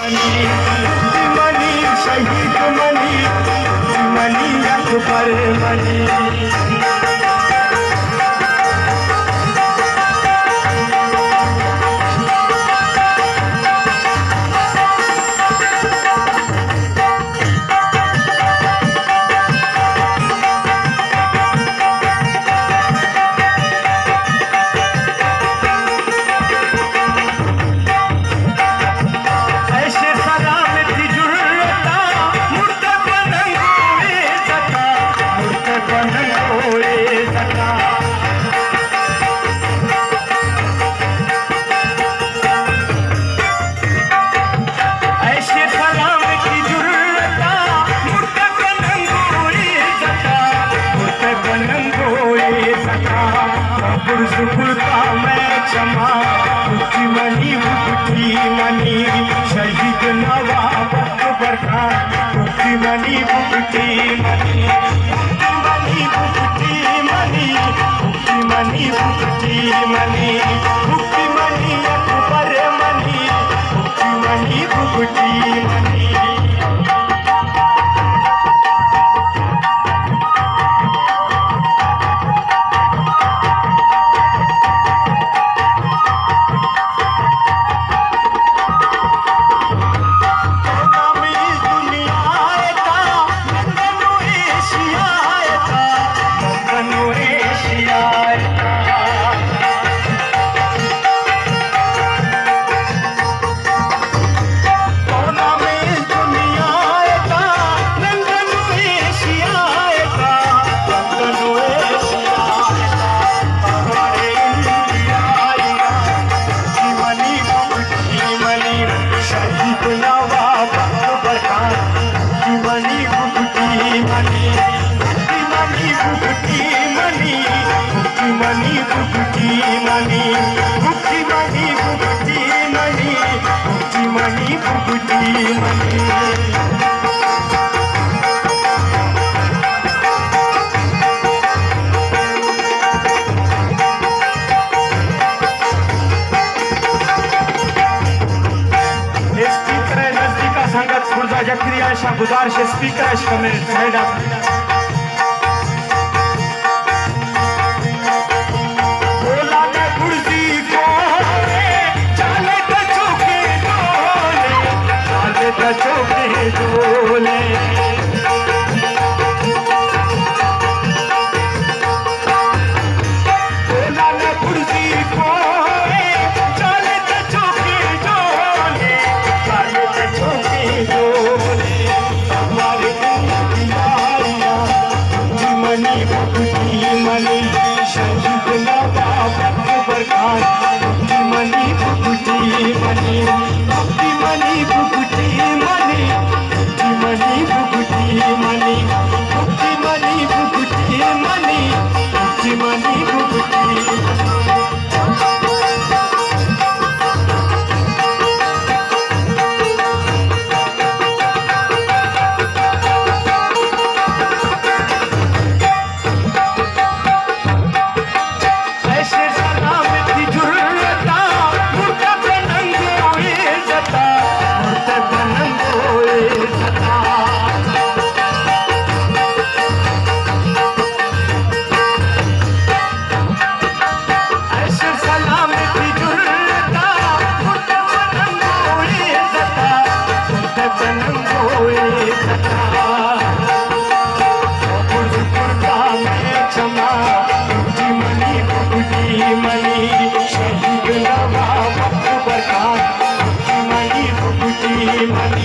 Money शहीद money money Akbar money. सुपुरता मैं क्षमा मुक्ति मनी मुक्ति मनी शहीद नवाब अकबर खान मुक्ति मनी मुक्ति मनी मुक्ति मनी मुक्ति मनी मुक्ति मनी मुक्ति मनी अकबर मनी मुक्ति मनी मुक्ति मनी। Jacqueline गुजारिश स्पीकर कमेंट बोला न कुर्सी को चाले तो चौके डोले चाले तो चौके डोले बोला न कुर्सी को चाले तो चौके डोले चाले तो चौके डोले मनी शहीद नवाब अकबर खान मनी मुक्ति मनी मुक्ति मनी मुक्ति मनी मनी मुक्ति मनी मुक्ति मनी मुक्ति मनी मुक्ति मनी मुक्ति। मनी शहीद नवाब अकबर खान मनी मुक्ति मनी।